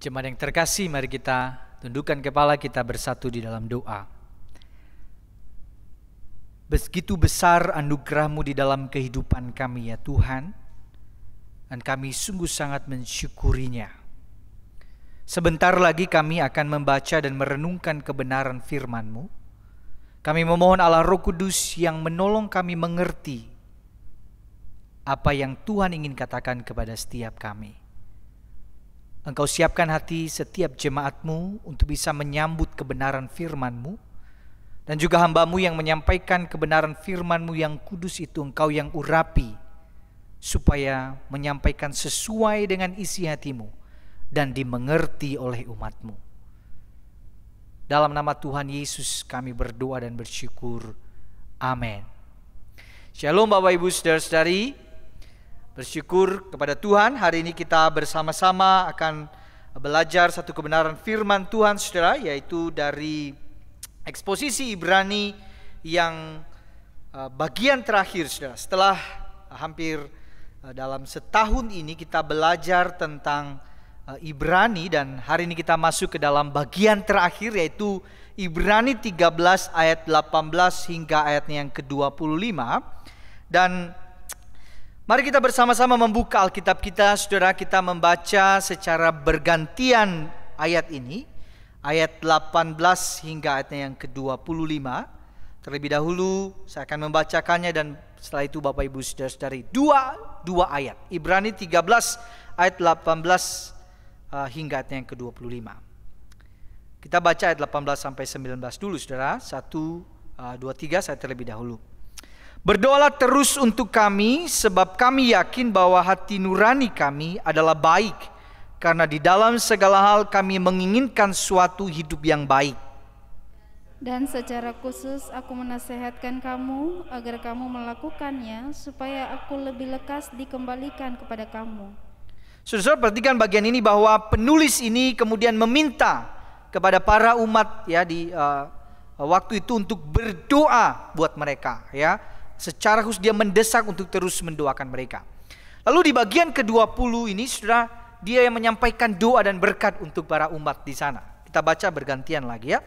Jemaat yang terkasih, mari kita tundukkan kepala kita bersatu di dalam doa. Begitu besar anugerah-Mu di dalam kehidupan kami ya Tuhan, dan kami sungguh sangat mensyukurinya. Sebentar lagi kami akan membaca dan merenungkan kebenaran firman-Mu. Kami memohon Allah Roh Kudus yang menolong kami mengerti apa yang Tuhan ingin katakan kepada setiap kami. Engkau siapkan hati setiap jemaat-Mu untuk bisa menyambut kebenaran firman-Mu. Dan juga hamba-Mu yang menyampaikan kebenaran firman-Mu yang kudus itu Engkau yang urapi, supaya menyampaikan sesuai dengan isi hati-Mu dan dimengerti oleh umat-Mu. Dalam nama Tuhan Yesus kami berdoa dan bersyukur. Amin. Shalom Bapak Ibu Saudara-saudari. Bersyukur kepada Tuhan, hari ini kita bersama-sama akan belajar satu kebenaran firman Tuhan, saudara, yaitu dari eksposisi Ibrani yang bagian terakhir, saudara. Setelah hampir dalam setahun ini kita belajar tentang Ibrani, dan hari ini kita masuk ke dalam bagian terakhir, yaitu Ibrani 13 ayat 18 hingga ayatnya yang ke-25. Dan mari kita bersama-sama membuka Alkitab kita, saudara. Kita membaca secara bergantian ayat ini, ayat 18 hingga ayatnya yang ke-25. Terlebih dahulu saya akan membacakannya, dan setelah itu Bapak Ibu saudara-saudari, dua ayat. Ibrani 13 ayat 18 hingga ayatnya yang ke-25. Kita baca ayat 18 sampai 19 dulu, saudara. 1, 2, 3, saya terlebih dahulu. Berdoalah terus untuk kami, sebab kami yakin bahwa hati nurani kami adalah baik, karena di dalam segala hal kami menginginkan suatu hidup yang baik. Dan secara khusus aku menasihatkan kamu agar kamu melakukannya, supaya aku lebih lekas dikembalikan kepada kamu. Saudara, perhatikan bagian ini, bahwa penulis ini kemudian meminta kepada para umat ya di waktu itu untuk berdoa buat mereka ya. Secara khusus dia mendesak untuk terus mendoakan mereka. Lalu di bagian ke-20 ini, saudara, dia yang menyampaikan doa dan berkat untuk para umat di sana. Kita baca bergantian lagi ya.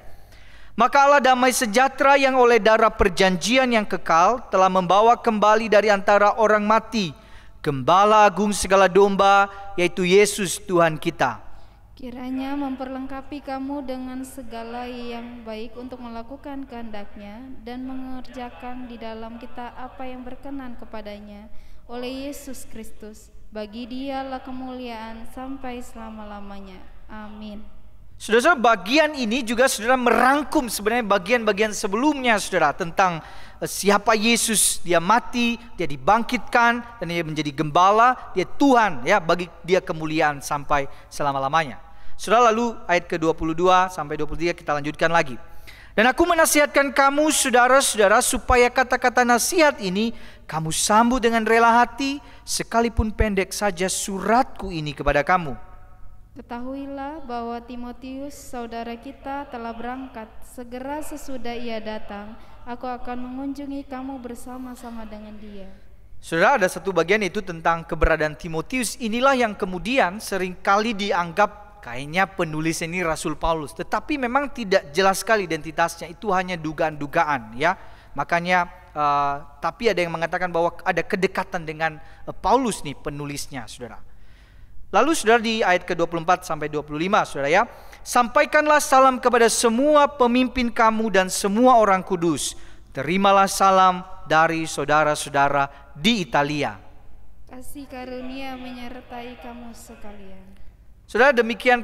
Maka Allah damai sejahtera yang oleh darah perjanjian yang kekal telah membawa kembali dari antara orang mati Gembala agung segala domba, yaitu Yesus Tuhan kita. Kiranya memperlengkapi kamu dengan segala yang baik untuk melakukan kehendak-Nya dan mengerjakan di dalam kita apa yang berkenan kepadanya oleh Yesus Kristus. Bagi Dialah kemuliaan sampai selama-lamanya. Amin. Saudara, bagian ini juga saudara merangkum sebenarnya bagian-bagian sebelumnya, saudara, tentang siapa Yesus. Dia mati, dia dibangkitkan, dan dia menjadi gembala, dia Tuhan ya, bagi dia kemuliaan sampai selama-lamanya. Saudara, lalu ayat ke-22 sampai 23 kita lanjutkan lagi. Dan aku menasihatkan kamu saudara-saudara, supaya kata-kata nasihat ini kamu sambut dengan rela hati, sekalipun pendek saja suratku ini kepada kamu. Ketahuilah bahwa Timotius saudara kita telah berangkat. Segera sesudah ia datang, aku akan mengunjungi kamu bersama-sama dengan dia. Saudara, ada satu bagian itu tentang keberadaan Timotius. Inilah yang kemudian seringkali dianggap kayaknya penulis ini Rasul Paulus, tetapi memang tidak jelas sekali identitasnya. Itu hanya dugaan-dugaan ya. Makanya tapi ada yang mengatakan bahwa ada kedekatan dengan Paulus nih penulisnya, saudara. Lalu saudara, di ayat ke-24 sampai 25, saudara ya. Sampaikanlah salam kepada semua pemimpin kamu dan semua orang kudus. Terimalah salam dari saudara-saudara di Italia. Kasih karunia menyertai kamu sekalian. Saudara, demikian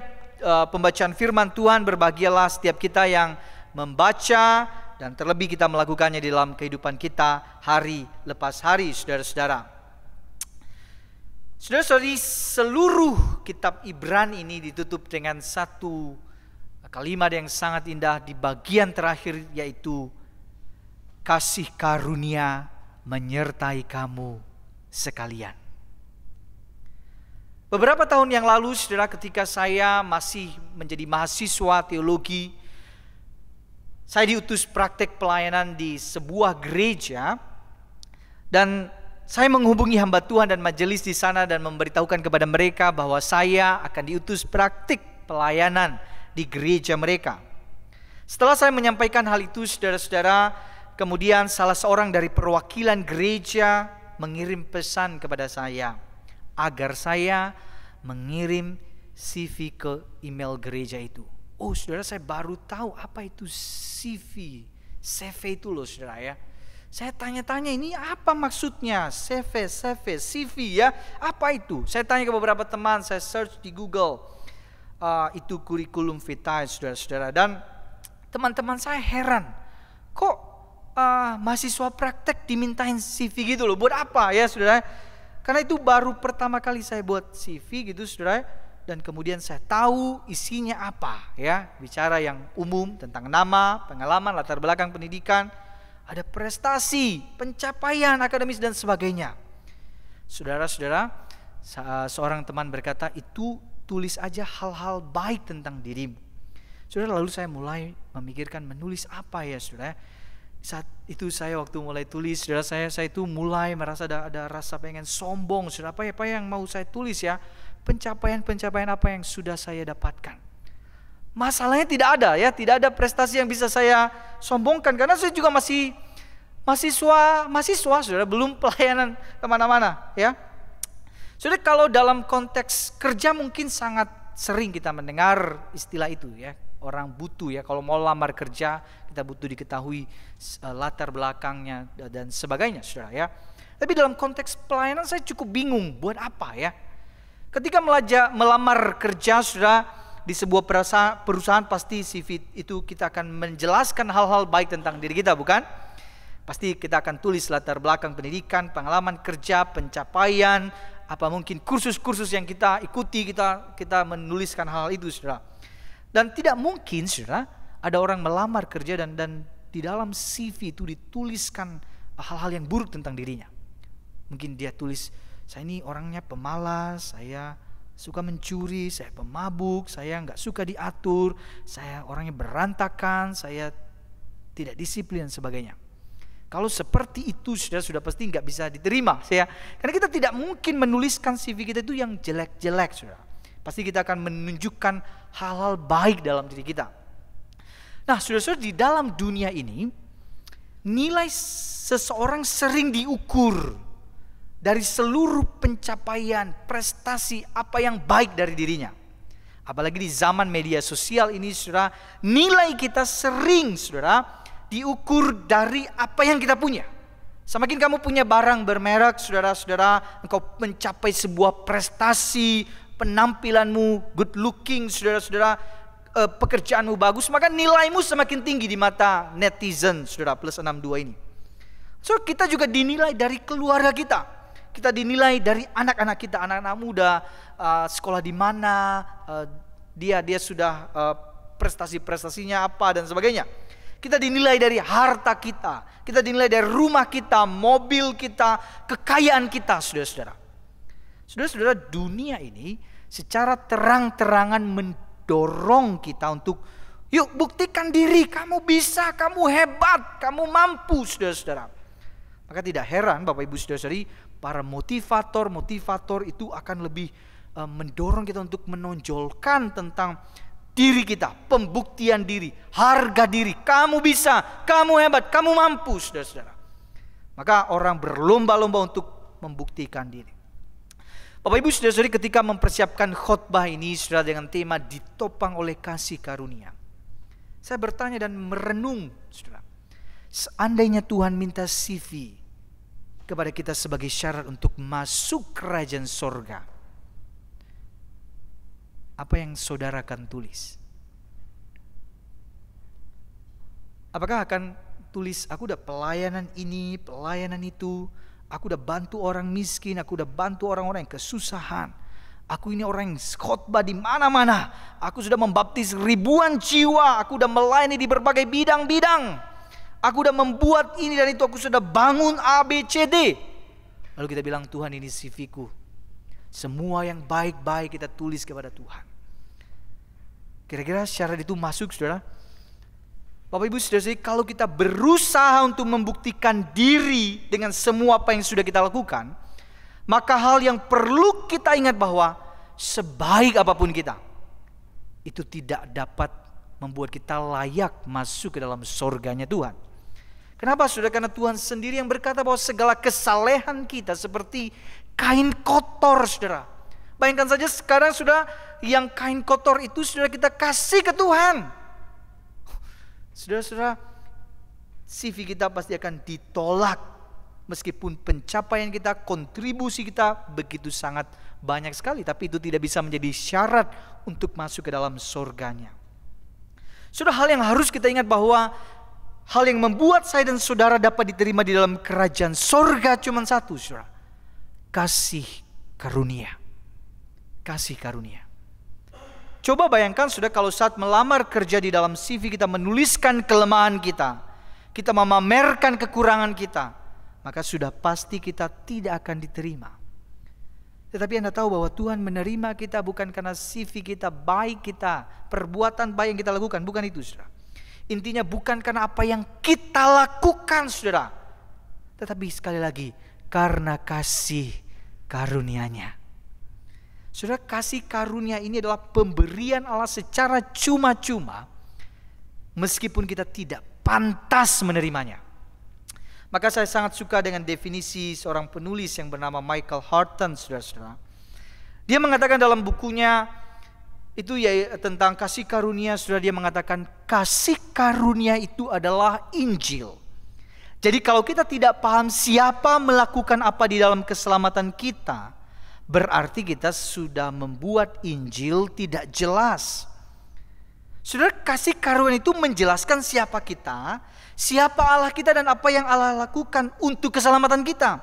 pembacaan firman Tuhan. Berbahagialah setiap kita yang membaca, dan terlebih kita melakukannya di dalam kehidupan kita hari lepas hari, saudara-saudara. Saudara-saudari, seluruh kitab Ibrani ini ditutup dengan satu kalimat yang sangat indah di bagian terakhir, yaitu kasih karunia menyertai kamu sekalian. Beberapa tahun yang lalu, saudara, ketika saya masih menjadi mahasiswa teologi, saya diutus praktek pelayanan di sebuah gereja, dan saya menghubungi hamba Tuhan dan majelis di sana dan memberitahukan kepada mereka bahwa saya akan diutus praktik pelayanan di gereja mereka. Setelah saya menyampaikan hal itu, saudara-saudara, kemudian salah seorang dari perwakilan gereja mengirim pesan kepada saya agar saya mengirim CV ke email gereja itu. Oh saudara, saya baru tahu apa itu CV itu loh saudara ya. Saya tanya-tanya ini apa maksudnya CV ya, apa itu? Saya tanya ke beberapa teman, saya search di Google, itu kurikulum vitae saudara-saudara. Dan teman-teman saya heran, kok mahasiswa praktek dimintain CV gitu loh, buat apa ya saudara? Karena itu baru pertama kali saya buat CV gitu saudara. Dan kemudian saya tahu isinya apa ya, bicara yang umum tentang nama, pengalaman, latar belakang pendidikan, ada prestasi, pencapaian akademis dan sebagainya. Saudara-saudara, seorang teman berkata, itu tulis aja hal-hal baik tentang dirimu. Saudara, lalu saya mulai memikirkan menulis apa ya saudara. Saat itu saya waktu mulai tulis, saudara, saya itu mulai merasa ada rasa pengen sombong. Saudara, apa yang mau saya tulis ya? Pencapaian apa yang sudah saya dapatkan. Masalahnya tidak ada ya, tidak ada prestasi yang bisa saya sombongkan karena saya juga masih mahasiswa saudara, belum pelayanan kemana-mana ya. Saudara, kalau dalam konteks kerja mungkin sangat sering kita mendengar istilah itu ya. Orang butuh ya, kalau mau lamar kerja kita butuh diketahui latar belakangnya dan sebagainya saudara ya. Tapi dalam konteks pelayanan saya cukup bingung buat apa ya. Ketika melamar kerja saudara di sebuah perusahaan, pasti CV itu kita akan menjelaskan hal-hal baik tentang diri kita, bukan? Pasti kita akan tulis latar belakang pendidikan, pengalaman kerja, pencapaian, apa mungkin kursus-kursus yang kita ikuti, kita menuliskan hal itu saudara. Dan tidak mungkin saudara ada orang melamar kerja dan di dalam CV itu dituliskan hal-hal yang buruk tentang dirinya. Mungkin dia tulis, saya ini orangnya pemalas, saya suka mencuri, saya pemabuk, saya nggak suka diatur, saya orangnya berantakan, saya tidak disiplin dan sebagainya. Kalau seperti itu sudah pasti nggak bisa diterima ya. Karena kita tidak mungkin menuliskan CV kita itu yang jelek-jelek saudara. Pasti kita akan menunjukkan hal-hal baik dalam diri kita. Nah saudara-saudara, di dalam dunia ini nilai seseorang sering diukur dari seluruh pencapaian, prestasi, apa yang baik dari dirinya. Apalagi di zaman media sosial ini saudara, nilai kita sering saudara diukur dari apa yang kita punya. Semakin kamu punya barang bermerek saudara-saudara, engkau mencapai sebuah prestasi, penampilanmu good looking saudara-saudara, pekerjaanmu bagus, maka nilaimu semakin tinggi di mata netizen saudara, plus 62 ini. So kita juga dinilai dari keluarga kita. Kita dinilai dari anak-anak kita, anak-anak muda, sekolah di mana, dia sudah prestasi-prestasinya apa dan sebagainya. Kita dinilai dari harta kita, kita dinilai dari rumah kita, mobil kita, kekayaan kita, saudara-saudara. Saudara-saudara, dunia ini secara terang-terangan mendorong kita untuk yuk buktikan diri, kamu bisa, kamu hebat, kamu mampu, saudara-saudara. Maka tidak heran Bapak Ibu Saudara-saudari, para motivator itu akan lebih mendorong kita untuk menonjolkan tentang diri kita, pembuktian diri, harga diri. Kamu bisa, kamu hebat, kamu mampu, saudara-saudara. Maka orang berlomba-lomba untuk membuktikan diri. Bapak Ibu Saudara-saudari, ketika mempersiapkan khotbah ini saudara dengan tema ditopang oleh kasih karunia, saya bertanya dan merenung saudara, seandainya Tuhan minta CV kepada kita sebagai syarat untuk masuk kerajaan sorga, apa yang saudara akan tulis? Apakah akan tulis, aku udah pelayanan ini, pelayanan itu, aku udah bantu orang miskin, aku udah bantu orang-orang yang kesusahan, aku ini orang yang khotbah di mana-mana, aku sudah membaptis ribuan jiwa, aku udah melayani di berbagai bidang-bidang, aku udah membuat ini dan itu, aku sudah bangun A, B, C, D. Lalu kita bilang, Tuhan ini CV-ku. Semua yang baik-baik kita tulis kepada Tuhan. Kira-kira syarat itu masuk saudara? Bapak Ibu Saudara-saudari, kalau kita berusaha untuk membuktikan diri dengan semua apa yang sudah kita lakukan, maka hal yang perlu kita ingat bahwa sebaik apapun kita, itu tidak dapat membuat kita layak masuk ke dalam surganya Tuhan. Kenapa saudara? Karena Tuhan sendiri yang berkata bahwa segala kesalehan kita seperti kain kotor, saudara. Bayangkan saja sekarang sudah yang kain kotor itu saudara kita kasih ke Tuhan. Saudara-saudara, CV kita pasti akan ditolak. Meskipun pencapaian kita, kontribusi kita begitu sangat banyak sekali, tapi itu tidak bisa menjadi syarat untuk masuk ke dalam surganya. Sudah hal yang harus kita ingat bahwa hal yang membuat saya dan saudara dapat diterima di dalam kerajaan surga cuma satu, saudara. Kasih karunia. Kasih karunia. Coba bayangkan sudah kalau saat melamar kerja di dalam CV kita menuliskan kelemahan kita, kita memamerkan kekurangan kita, maka sudah pasti kita tidak akan diterima. Tetapi Anda tahu bahwa Tuhan menerima kita bukan karena CV kita, baik kita, perbuatan baik yang kita lakukan, bukan itu, saudara. Intinya bukan karena apa yang kita lakukan, saudara, tetapi sekali lagi karena kasih karunia-Nya. Saudara, kasih karunia ini adalah pemberian Allah secara cuma-cuma, meskipun kita tidak pantas menerimanya. Maka saya sangat suka dengan definisi seorang penulis yang bernama Michael Horton, saudara-saudara. Dia mengatakan dalam bukunya itu ya tentang kasih karunia, saudara, dia mengatakan kasih karunia itu adalah Injil. Jadi kalau kita tidak paham siapa melakukan apa di dalam keselamatan kita, berarti kita sudah membuat Injil tidak jelas. Saudara, kasih karunia itu menjelaskan siapa kita, siapa Allah kita, dan apa yang Allah lakukan untuk keselamatan kita.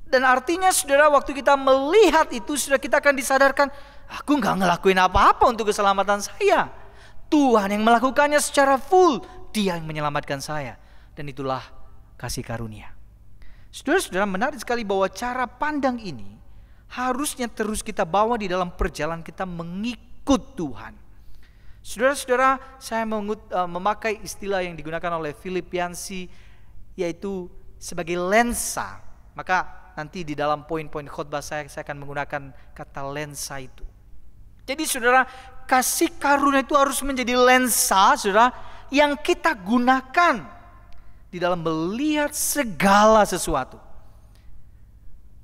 Dan artinya saudara, waktu kita melihat itu, saudara, kita akan disadarkan, aku gak ngelakuin apa-apa untuk keselamatan saya. Tuhan yang melakukannya secara full, Dia yang menyelamatkan saya. Dan itulah kasih karunia. Saudara-saudara, menarik sekali bahwa cara pandang ini harusnya terus kita bawa di dalam perjalanan kita mengikut Tuhan. Saudara-saudara, saya memakai istilah yang digunakan oleh Philip Yancey, yaitu sebagai lensa. Maka nanti di dalam poin-poin khotbah saya akan menggunakan kata lensa itu. Jadi saudara, kasih karunia itu harus menjadi lensa, saudara, yang kita gunakan di dalam melihat segala sesuatu.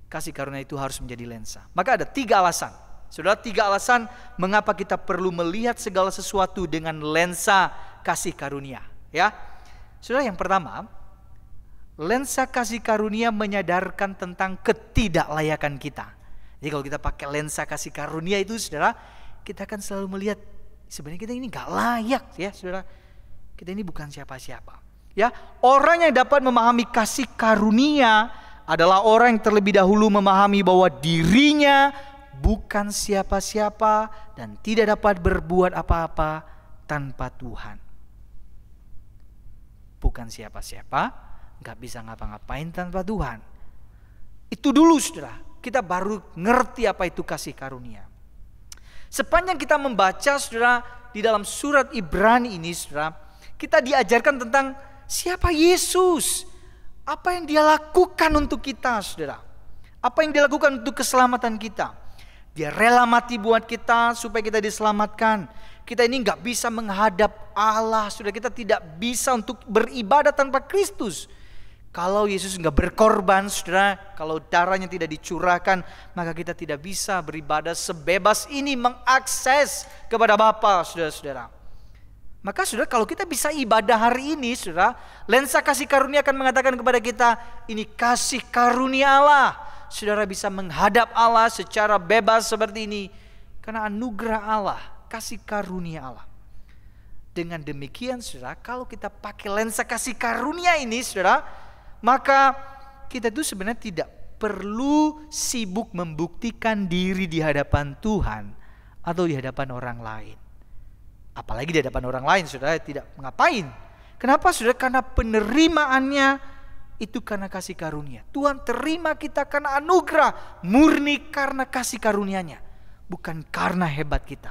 Kasih karunia itu harus menjadi lensa. Maka ada 3 alasan. Saudara, 3 alasan mengapa kita perlu melihat segala sesuatu dengan lensa kasih karunia. Ya, saudara, yang pertama, lensa kasih karunia menyadarkan tentang ketidaklayakan kita. Jadi kalau kita pakai lensa kasih karunia itu, saudara, kita akan selalu melihat sebenarnya kita ini gak layak, ya, saudara. Kita ini bukan siapa-siapa. Ya, orang yang dapat memahami kasih karunia adalah orang yang terlebih dahulu memahami bahwa dirinya bukan siapa-siapa dan tidak dapat berbuat apa-apa tanpa Tuhan. Bukan siapa-siapa, gak bisa ngapa-ngapain tanpa Tuhan. Itu dulu, saudara, kita baru ngerti apa itu kasih karunia. Sepanjang kita membaca, saudara, di dalam surat Ibrani ini, saudara, kita diajarkan tentang siapa Yesus, apa yang Dia lakukan untuk kita, saudara, apa yang Dia lakukan untuk keselamatan kita. Dia rela mati buat kita supaya kita diselamatkan. Kita ini gak bisa menghadap Allah, saudara. Kita tidak bisa untuk beribadah tanpa Kristus. Kalau Yesus gak berkorban, saudara, kalau darahnya tidak dicurahkan, maka kita tidak bisa beribadah sebebas ini mengakses kepada Bapa, saudara-saudara. Maka saudara, kalau kita bisa ibadah hari ini, saudara, lensa kasih karunia akan mengatakan kepada kita, ini kasih karunia Allah. Saudara bisa menghadap Allah secara bebas seperti ini karena anugerah Allah, kasih karunia Allah. Dengan demikian, saudara, kalau kita pakai lensa kasih karunia ini, saudara, maka kita itu sebenarnya tidak perlu sibuk membuktikan diri di hadapan Tuhan atau di hadapan orang lain. Apalagi di hadapan orang lain, saudara, tidak ngapain. Kenapa, saudara? Karena penerimaannya itu karena kasih karunia. Tuhan terima kita karena anugerah, murni karena kasih karunia-Nya, bukan karena hebat kita.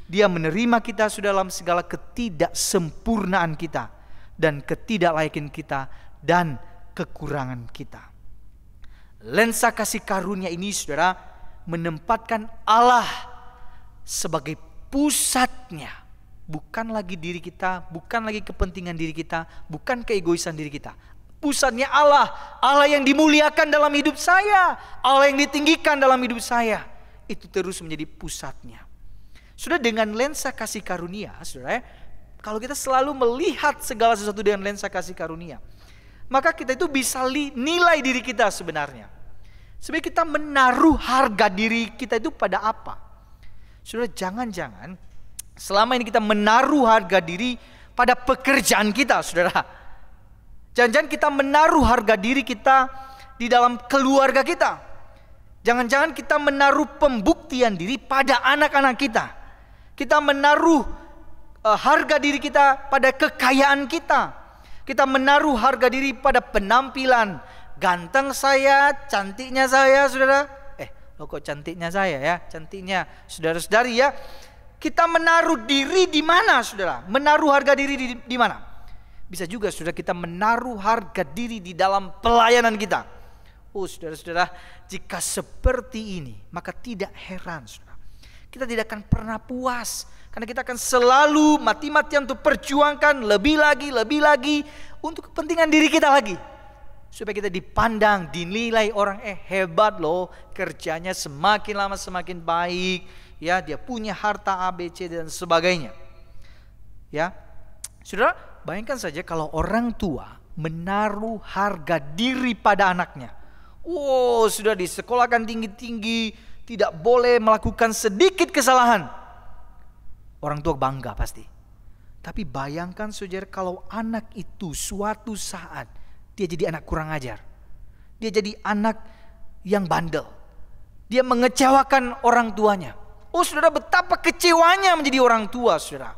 Dia menerima kita sudah dalam segala ketidaksempurnaan kita dan ketidaklayakan kita dan kekurangan kita. Lensa kasih karunia ini, saudara, menempatkan Allah sebagai pusatnya. Bukan lagi diri kita, bukan lagi kepentingan diri kita, bukan keegoisan diri kita. Pusatnya Allah, Allah yang dimuliakan dalam hidup saya, Allah yang ditinggikan dalam hidup saya. Itu terus menjadi pusatnya. Sudah, dengan lensa kasih karunia, saudara, kalau kita selalu melihat segala sesuatu dengan lensa kasih karunia, maka kita itu bisa nilai diri kita sebenarnya. Sebenarnya kita menaruh harga diri kita itu pada apa? Saudara, jangan-jangan selama ini kita menaruh harga diri pada pekerjaan kita, saudara. Jangan-jangan kita menaruh harga diri kita di dalam keluarga kita. Jangan-jangan kita menaruh pembuktian diri pada anak-anak kita. Kita menaruh harga diri kita pada kekayaan kita. Kita menaruh harga diri pada penampilan. Ganteng saya, cantiknya saya, saudara. Kok cantiknya saya ya? Cantiknya saudara-saudari ya. Kita menaruh diri di mana, saudara? Menaruh harga diri di mana? Bisa juga, saudara, kita menaruh harga diri di dalam pelayanan kita. Saudara-saudara, jika seperti ini, maka tidak heran, saudara, kita tidak akan pernah puas. Karena kita akan selalu mati-matian untuk perjuangkan lebih lagi untuk kepentingan diri kita lagi. Supaya kita dipandang, dinilai orang, hebat loh, kerjanya semakin lama semakin baik. Ya, dia punya harta A, B, C dan sebagainya. Ya, saudara, bayangkan saja kalau orang tua menaruh harga diri pada anaknya. Sudah disekolahkan tinggi-tinggi, tidak boleh melakukan sedikit kesalahan. Orang tua bangga pasti. Tapi bayangkan saudara, kalau anak itu suatu saat dia jadi anak kurang ajar, dia jadi anak yang bandel, dia mengecewakan orang tuanya. Saudara, betapa kecewanya menjadi orang tua, saudara.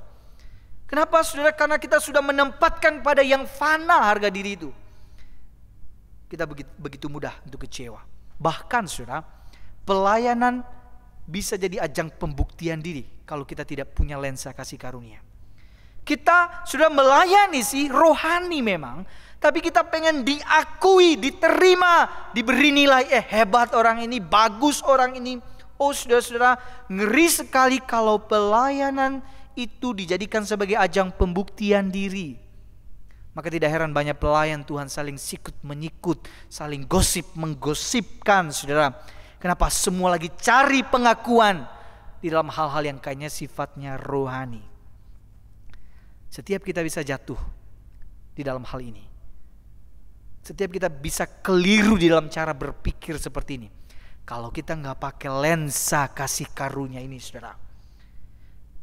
Kenapa, saudara? Karena kita sudah menempatkan pada yang fana harga diri itu. Kita begitu mudah untuk kecewa. Bahkan, saudara, pelayanan bisa jadi ajang pembuktian diri kalau kita tidak punya lensa kasih karunia. Kita sudah melayani sih, rohani memang, tapi kita pengen diakui, diterima, diberi nilai. Hebat orang ini, bagus orang ini. Saudara-saudara, ngeri sekali kalau pelayanan itu dijadikan sebagai ajang pembuktian diri. Maka tidak heran banyak pelayan Tuhan saling sikut menyikut, saling menggosipkan, saudara. Kenapa? Semua lagi cari pengakuan di dalam hal-hal yang kayaknya sifatnya rohani. Setiap kita bisa jatuh di dalam hal ini. Setiap kita bisa keliru di dalam cara berpikir seperti ini. Kalau kita nggak pakai lensa kasih karunia ini, saudara.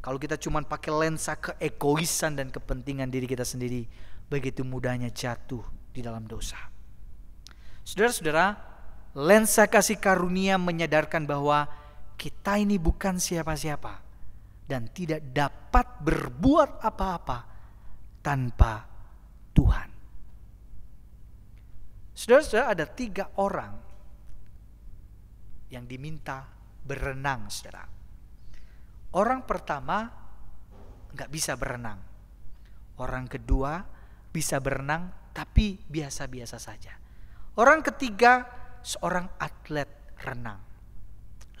Kalau kita cuma pakai lensa keegoisan dan kepentingan diri kita sendiri, begitu mudahnya jatuh di dalam dosa. Saudara-saudara, lensa kasih karunia menyadarkan bahwa kita ini bukan siapa-siapa dan tidak dapat berbuat apa-apa tanpa Tuhan. Saudara-saudara, ada 3 orang yang diminta berenang, saudara. Orang pertama gak bisa berenang. Orang kedua bisa berenang tapi biasa-biasa saja. Orang ketiga seorang atlet renang.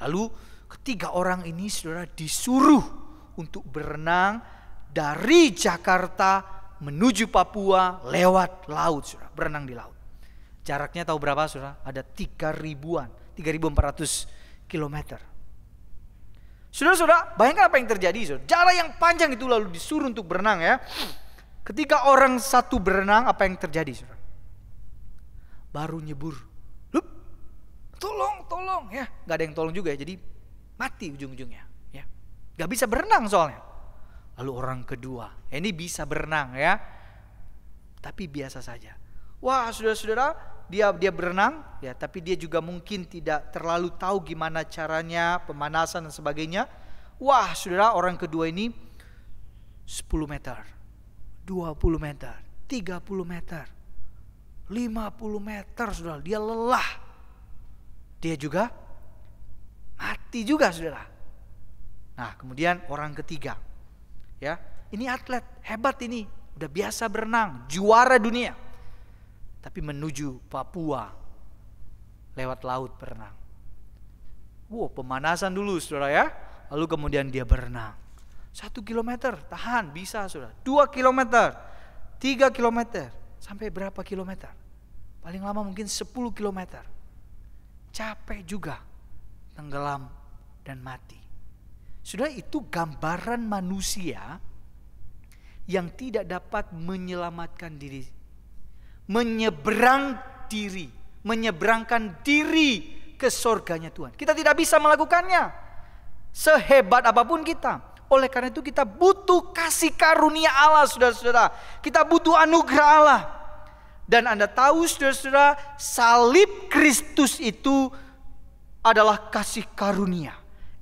Lalu ketiga orang ini, saudara, disuruh untuk berenang dari Jakarta menuju Papua lewat laut, saudara. Berenang di laut. Jaraknya tahu berapa, saudara? Ada 3.400 kilometer. Saudara-saudara, bayangkan apa yang terjadi, saudara. Jarak yang panjang itu lalu disuruh untuk berenang ya. Ketika orang satu berenang, apa yang terjadi, saudara? Baru nyebur, tolong ya. Gak ada yang tolong juga ya, jadi mati ujung-ujungnya ya. Gak bisa berenang soalnya. Lalu orang kedua, ini bisa berenang ya, tapi biasa saja. Wah, saudara-saudara, dia berenang ya, tapi dia juga mungkin tidak terlalu tahu gimana caranya, pemanasan dan sebagainya. Wah, saudara, orang kedua ini 10 meter, 20 meter, 30 meter, 50 meter, saudara. Dia lelah. Dia juga mati juga, saudara. Nah, kemudian orang ketiga ya, ini atlet hebat, ini udah biasa berenang, juara dunia, tapi menuju Papua lewat laut berenang. Pemanasan dulu, saudara ya. Lalu kemudian dia berenang. 1 kilometer, tahan, bisa sudah. 2 kilometer, 3 kilometer, sampai berapa kilometer? Paling lama mungkin 10 kilometer. Capek juga, tenggelam dan mati. Sudah, itu gambaran manusia yang tidak dapat menyelamatkan diri, menyeberangkan diri ke surganya Tuhan. Kita tidak bisa melakukannya, sehebat apapun kita. Oleh karena itu kita butuh kasih karunia Allah, saudara-saudara. Kita butuh anugerah Allah. Dan Anda tahu, saudara-saudara, salib Kristus itu adalah kasih karunia.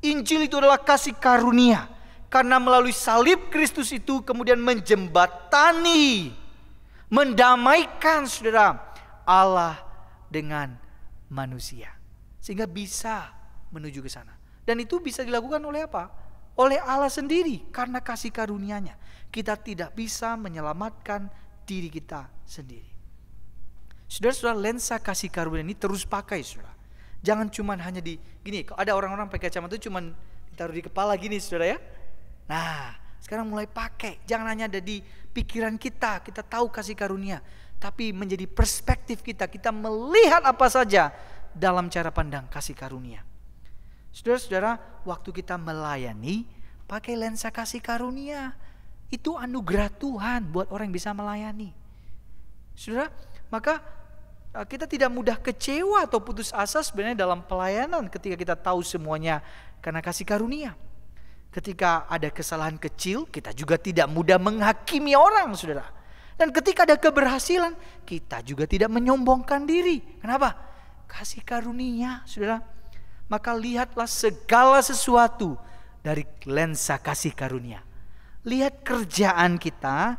Injil itu adalah kasih karunia. Karena melalui salib Kristus itu kemudian menjembatani, mendamaikan, saudara, Allah dengan manusia. Sehingga bisa menuju ke sana. Dan itu bisa dilakukan oleh apa? Oleh Allah sendiri, karena kasih karunia-Nya. Kita tidak bisa menyelamatkan diri kita sendiri. Saudara-saudara, lensa kasih karunia ini terus pakai, saudara. Jangan cuma hanya di gini. Ada orang-orang pakai kacamata itu cuma ditaruh di kepala gini, saudara ya. Nah, sekarang mulai pakai. Jangan hanya ada di pikiran kita. Kita tahu kasih karunia, tapi menjadi perspektif kita. Kita melihat apa saja dalam cara pandang kasih karunia. Saudara-saudara, waktu kita melayani pakai lensa kasih karunia, itu anugerah Tuhan buat orang yang bisa melayani. Saudara, maka kita tidak mudah kecewa atau putus asa sebenarnya dalam pelayanan ketika kita tahu semuanya karena kasih karunia. Ketika ada kesalahan kecil, kita juga tidak mudah menghakimi orang, saudara. Dan ketika ada keberhasilan, kita juga tidak menyombongkan diri. Kenapa? Kasih karunia, saudara. Maka lihatlah segala sesuatu dari lensa kasih karunia. Lihat kerjaan kita,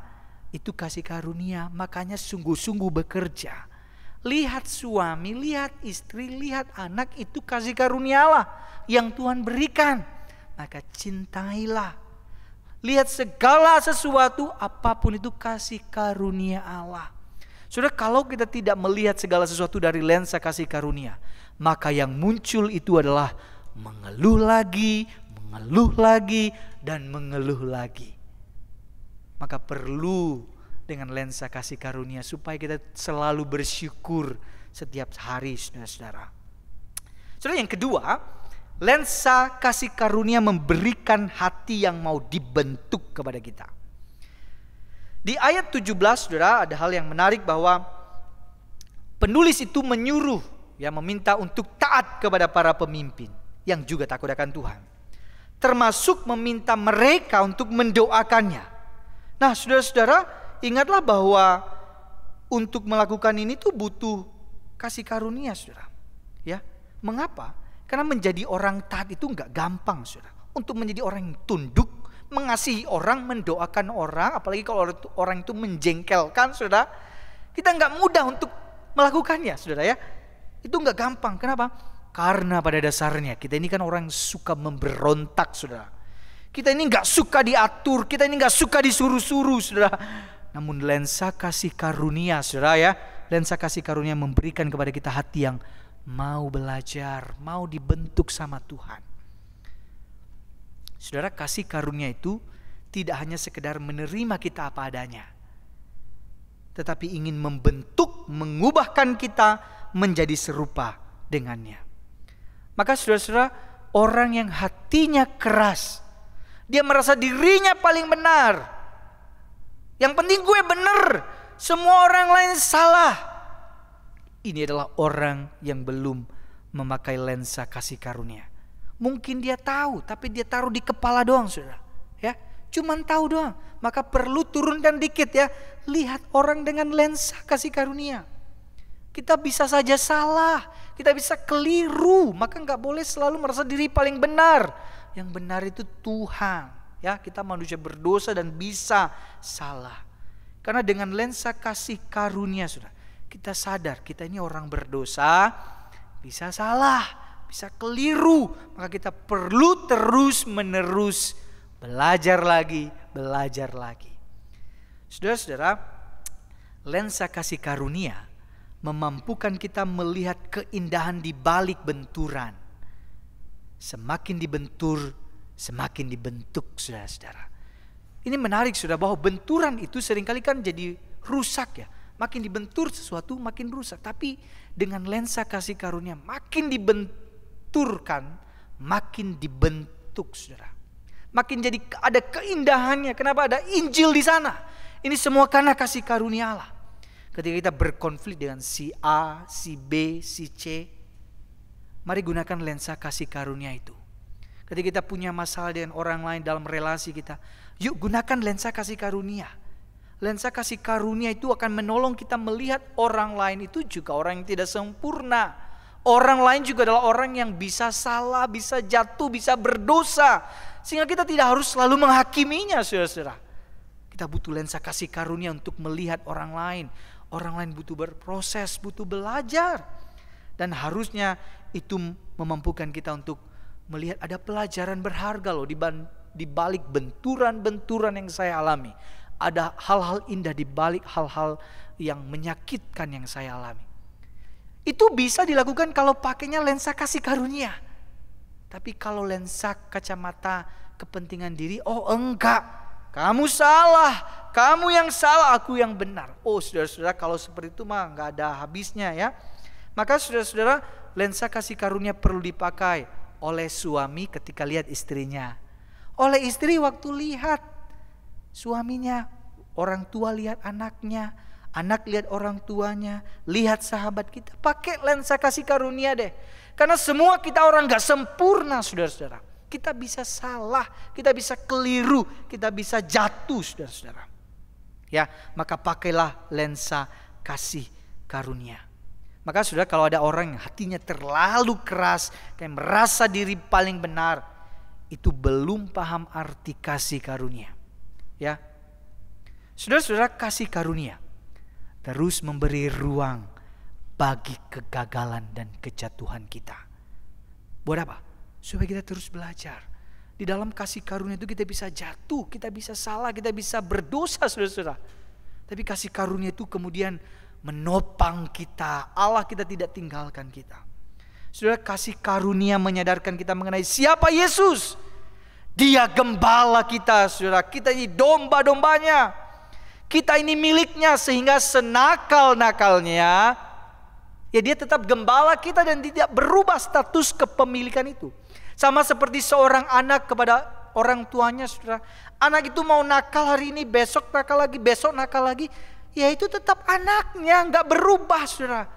itu kasih karunia, makanya sungguh-sungguh bekerja. Lihat suami, lihat istri, lihat anak, itu kasih karunia Allah yang Tuhan berikan. Maka cintailah. Lihat segala sesuatu, apapun itu kasih karunia Allah. Saudara, kalau kita tidak melihat segala sesuatu dari lensa kasih karunia, maka yang muncul itu adalah mengeluh lagi, dan mengeluh lagi. Maka perlu dengan lensa kasih karunia supaya kita selalu bersyukur setiap hari, saudara-saudara. Saudara, yang kedua, lensa kasih karunia memberikan hati yang mau dibentuk kepada kita. Di ayat 17, saudara, ada hal yang menarik bahwa penulis itu menyuruh, meminta untuk taat kepada para pemimpin yang juga takut akan Tuhan. Termasuk meminta mereka untuk mendoakannya. Nah, saudara-saudara, ingatlah bahwa untuk melakukan ini tuh butuh kasih karunia, saudara. Ya, mengapa? Karena menjadi orang taat itu nggak gampang, saudara. Untuk menjadi orang yang tunduk, mengasihi orang, mendoakan orang, apalagi kalau orang itu menjengkelkan, saudara, kita nggak mudah untuk melakukannya, saudara ya. Itu nggak gampang. Kenapa? Karena pada dasarnya kita ini kan orang suka memberontak, saudara. Kita ini nggak suka diatur, kita ini nggak suka disuruh-suruh, saudara. Namun lensa kasih karunia, saudara ya, lensa kasih karunia memberikan kepada kita hati yang mau belajar, mau dibentuk sama Tuhan. Saudara, kasih karunia itu tidak hanya sekedar menerima kita apa adanya, tetapi ingin membentuk, mengubahkan kita menjadi serupa dengannya. Maka saudara-saudara, orang yang hatinya keras, dia merasa dirinya paling benar. Yang penting gue benar, semua orang lain salah. Ini adalah orang yang belum memakai lensa kasih karunia. Mungkin dia tahu, tapi dia taruh di kepala doang, saudara. Ya, cuman tahu doang. Maka perlu turunkan dikit ya. Lihat orang dengan lensa kasih karunia. Kita bisa saja salah, kita bisa keliru, maka nggak boleh selalu merasa diri paling benar. Yang benar itu Tuhan. Ya, kita manusia berdosa dan bisa salah. Karena dengan lensa kasih karunia, saudara, kita sadar kita ini orang berdosa, bisa salah, bisa keliru. Maka kita perlu terus menerus belajar lagi. Saudara-saudara, lensa kasih karunia memampukan kita melihat keindahan di balik benturan. Semakin dibentur, semakin dibentuk, saudara-saudara. Ini menarik, saudara, bahwa benturan itu seringkali kan jadi rusak ya. Makin dibentur sesuatu makin rusak. Tapi dengan lensa kasih karunia makin dibenturkan, makin dibentuk, saudara. Makin jadi ada keindahannya. Kenapa? Ada Injil di sana. Ini semua karena kasih karunia Allah. Ketika kita berkonflik dengan si A, si B, si C, mari gunakan lensa kasih karunia itu. Ketika kita punya masalah dengan orang lain dalam relasi kita, yuk gunakan lensa kasih karunia. Lensa kasih karunia itu akan menolong kita melihat orang lain itu juga orang yang tidak sempurna. Orang lain juga adalah orang yang bisa salah, bisa jatuh, bisa berdosa. Sehingga kita tidak harus selalu menghakiminya, saudara-saudara. Kita butuh lensa kasih karunia untuk melihat orang lain. Orang lain butuh berproses, butuh belajar. Dan harusnya itu memampukan kita untuk melihat ada pelajaran berharga loh di balik benturan-benturan yang saya alami. Ada hal-hal indah di balik hal-hal yang menyakitkan yang saya alami. Itu bisa dilakukan kalau pakainya lensa kasih karunia. Tapi kalau lensa kacamata kepentingan diri, oh enggak, kamu salah, kamu yang salah, aku yang benar. Oh saudara-saudara, kalau seperti itu mah enggak ada habisnya ya. Maka saudara-saudara, lensa kasih karunia perlu dipakai oleh suami ketika lihat istrinya, oleh istri waktu lihat suaminya, orang tua lihat anaknya, anak lihat orang tuanya, lihat sahabat kita. Pakai lensa kasih karunia deh. Karena semua kita orang gak sempurna, saudara-saudara. Kita bisa salah, kita bisa keliru, kita bisa jatuh, saudara-saudara. Ya, maka pakailah lensa kasih karunia. Maka saudara, kalau ada orang yang hatinya terlalu keras, kayak merasa diri paling benar, itu belum paham arti kasih karunia. Ya, saudara-saudara, kasih karunia terus memberi ruang bagi kegagalan dan kejatuhan kita. Buat apa? Supaya kita terus belajar. Di dalam kasih karunia itu kita bisa jatuh, kita bisa salah, kita bisa berdosa, saudara-saudara. Tapi kasih karunia itu kemudian menopang kita. Allah kita tidak tinggalkan kita. Saudara, kasih karunia menyadarkan kita mengenai siapa Yesus. Dia gembala kita, saudara. Kita ini domba-dombanya. Kita ini miliknya, sehingga senakal-nakalnya, ya dia tetap gembala kita dan tidak berubah status kepemilikan itu. Sama seperti seorang anak kepada orang tuanya, saudara. Anak itu mau nakal hari ini, besok nakal lagi, besok nakal lagi. Ya itu tetap anaknya, gak berubah, saudara.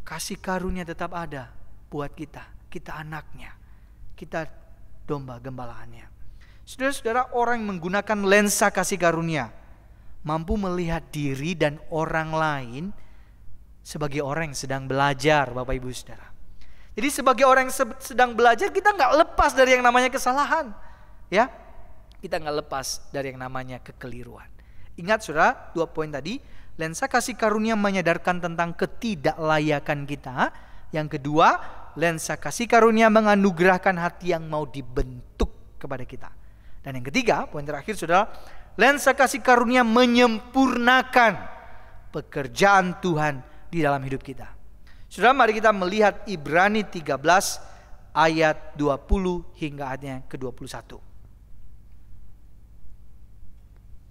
Kasih karunia tetap ada buat kita. Kita anaknya, kita domba gembalaannya. Saudara-saudara, orang yang menggunakan lensa kasih karunia mampu melihat diri dan orang lain sebagai orang yang sedang belajar, Bapak Ibu Saudara. Jadi sebagai orang yang sedang belajar, kita gak lepas dari yang namanya kesalahan. Ya, kita gak lepas dari yang namanya kekeliruan. Ingat saudara, 2 poin tadi. Lensa kasih karunia menyadarkan tentang ketidaklayakan kita. Yang kedua, lensa kasih karunia menganugerahkan hati yang mau dibentuk kepada kita. Dan yang ketiga, poin terakhir saudara, lensa kasih karunia menyempurnakan pekerjaan Tuhan di dalam hidup kita. Saudara, mari kita melihat Ibrani 13 ayat 20 hingga ayatnya ke-21.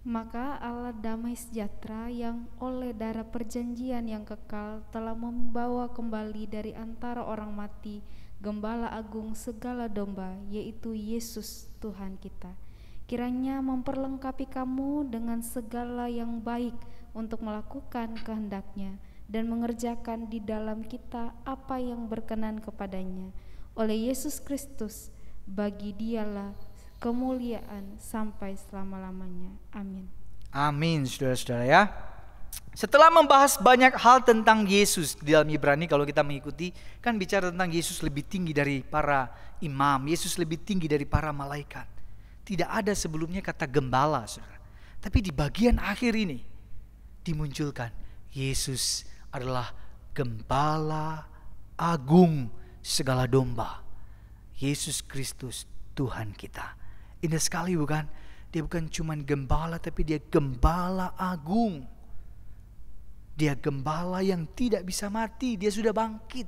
Maka Allah damai sejahtera yang oleh darah perjanjian yang kekal telah membawa kembali dari antara orang mati Gembala Agung segala domba, yaitu Yesus Tuhan kita. Kiranya memperlengkapi kamu dengan segala yang baik untuk melakukan kehendak-Nya dan mengerjakan di dalam kita apa yang berkenan kepadanya. Oleh Yesus Kristus, bagi Dialah kemuliaan sampai selama-lamanya. Amin. Amin, saudara-saudara ya. Setelah membahas banyak hal tentang Yesus di dalam Ibrani, kalau kita mengikuti, kan bicara tentang Yesus lebih tinggi dari para imam, Yesus lebih tinggi dari para malaikat. Tidak ada sebelumnya kata gembala, saudara. Tapi di bagian akhir ini dimunculkan Yesus adalah gembala agung segala domba. Yesus Kristus Tuhan kita. Indah sekali bukan? Dia bukan cuma gembala, tapi dia gembala agung. Dia gembala yang tidak bisa mati, dia sudah bangkit.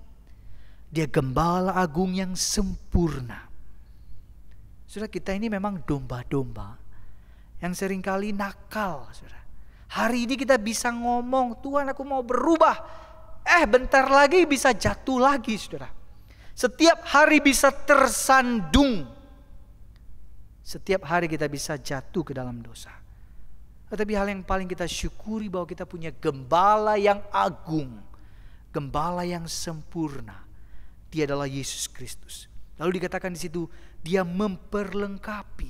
Dia gembala agung yang sempurna. Saudara, kita ini memang domba-domba yang seringkali nakal, saudara. Hari ini kita bisa ngomong, Tuhan aku mau berubah. Bentar lagi bisa jatuh lagi, saudara. Setiap hari bisa tersandung. Setiap hari kita bisa jatuh ke dalam dosa. Tetapi hal yang paling kita syukuri bahwa kita punya gembala yang agung. Gembala yang sempurna. Dia adalah Yesus Kristus. Lalu dikatakan di situ, dia memperlengkapi.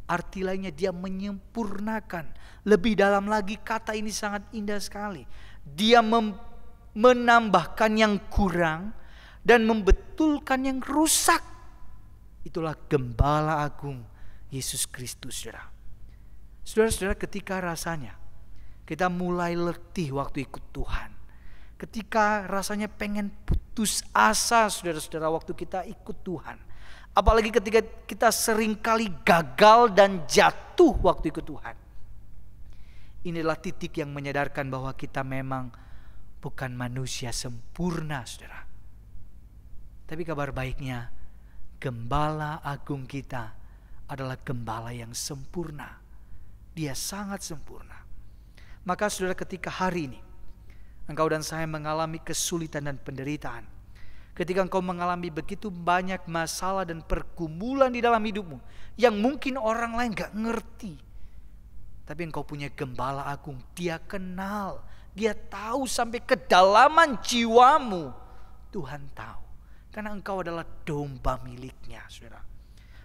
Arti lainnya dia menyempurnakan. Lebih dalam lagi, kata ini sangat indah sekali. Dia menambahkan yang kurang dan membetulkan yang rusak. Itulah gembala agung Yesus Kristus, saudara. Saudara-saudara, ketika rasanya kita mulai letih waktu ikut Tuhan, ketika rasanya pengen putus asa, saudara-saudara, waktu kita ikut Tuhan, apalagi ketika kita seringkali gagal dan jatuh waktu ikut Tuhan, inilah titik yang menyadarkan bahwa kita memang bukan manusia sempurna, saudara. Tapi kabar baiknya, gembala agung kita adalah gembala yang sempurna. Dia sangat sempurna. Maka saudara, ketika hari ini engkau dan saya mengalami kesulitan dan penderitaan, ketika engkau mengalami begitu banyak masalah dan pergumulan di dalam hidupmu yang mungkin orang lain gak ngerti, tapi engkau punya gembala agung. Dia kenal, dia tahu sampai kedalaman jiwamu. Tuhan tahu, karena engkau adalah domba miliknya, saudara.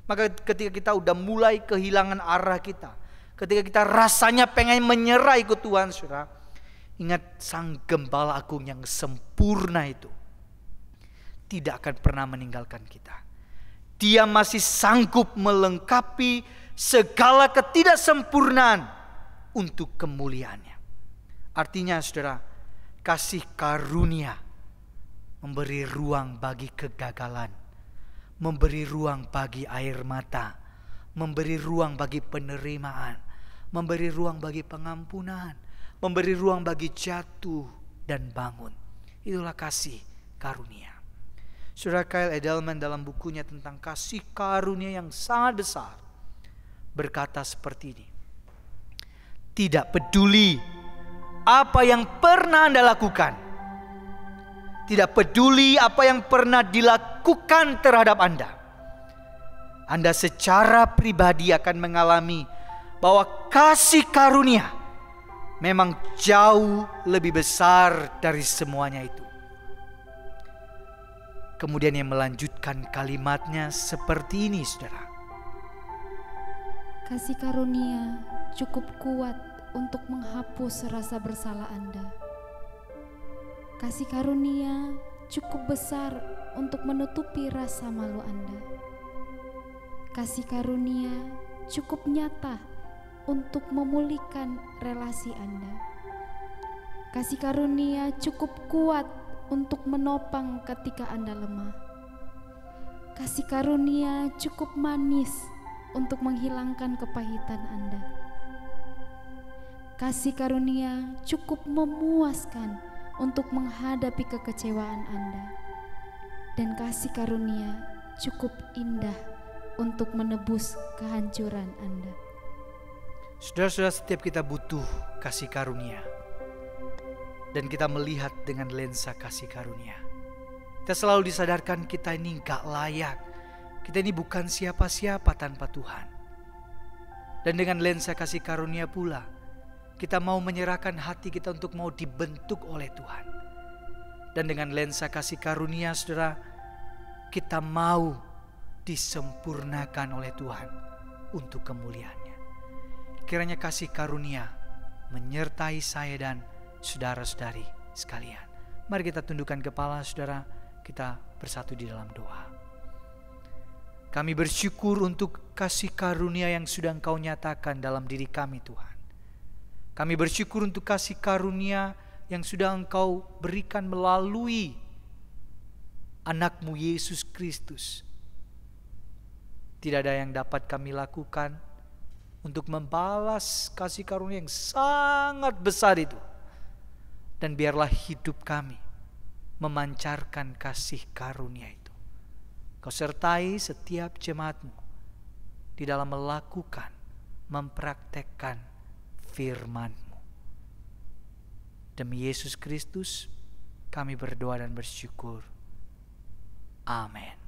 Maka ketika kita udah mulai kehilangan arah kita, ketika kita rasanya pengen menyerah ikut Tuhan, saudara, ingat sang gembala agung yang sempurna itu tidak akan pernah meninggalkan kita. Dia masih sanggup melengkapi segala ketidaksempurnaan untuk kemuliaannya. Artinya, saudara, kasih karunia memberi ruang bagi kegagalan, memberi ruang bagi air mata, memberi ruang bagi penerimaan, memberi ruang bagi pengampunan, memberi ruang bagi jatuh dan bangun. Itulah kasih karunia. Saudara, Kyle Edelman dalam bukunya tentang kasih karunia yang sangat besar berkata seperti ini: tidak peduli apa yang pernah Anda lakukan, tidak peduli apa yang pernah dilakukan terhadap Anda secara pribadi akan mengalami bahwa kasih karunia memang jauh lebih besar dari semuanya itu. Kemudian yang melanjutkan kalimatnya seperti ini, saudara. Kasih karunia cukup kuat untuk menghapus rasa bersalah Anda. Kasih karunia cukup besar untuk menutupi rasa malu Anda. Kasih karunia cukup nyata untuk memulihkan relasi Anda. Kasih karunia cukup kuat untuk menopang ketika Anda lemah. Kasih karunia cukup manis untuk menghilangkan kepahitan Anda. Kasih karunia cukup memuaskan untuk menghadapi kekecewaan Anda. Dan kasih karunia cukup indah untuk menebus kehancuran Anda. Saudara-saudara, setiap kita butuh kasih karunia. Dan kita melihat dengan lensa kasih karunia. Kita selalu disadarkan kita ini gak layak. Kita ini bukan siapa-siapa tanpa Tuhan. Dan dengan lensa kasih karunia pula, kita mau menyerahkan hati kita untuk mau dibentuk oleh Tuhan. Dan dengan lensa kasih karunia, saudara, kita mau disempurnakan oleh Tuhan untuk kemuliaannya. Kiranya kasih karunia menyertai saya dan saudara-saudari sekalian. Mari kita tundukkan kepala, saudara, kita bersatu di dalam doa. Kami bersyukur untuk kasih karunia yang sudah Engkau nyatakan dalam diri kami, Tuhan. Kami bersyukur untuk kasih karunia yang sudah Engkau berikan melalui anak-Mu Yesus Kristus. Tidak ada yang dapat kami lakukan untuk membalas kasih karunia yang sangat besar itu. Dan biarlah hidup kami memancarkan kasih karunia itu. Kau sertai setiap jemaat-Mu di dalam melakukan, mempraktekkan firman-Mu. Demi Yesus Kristus, kami berdoa dan bersyukur. Amin.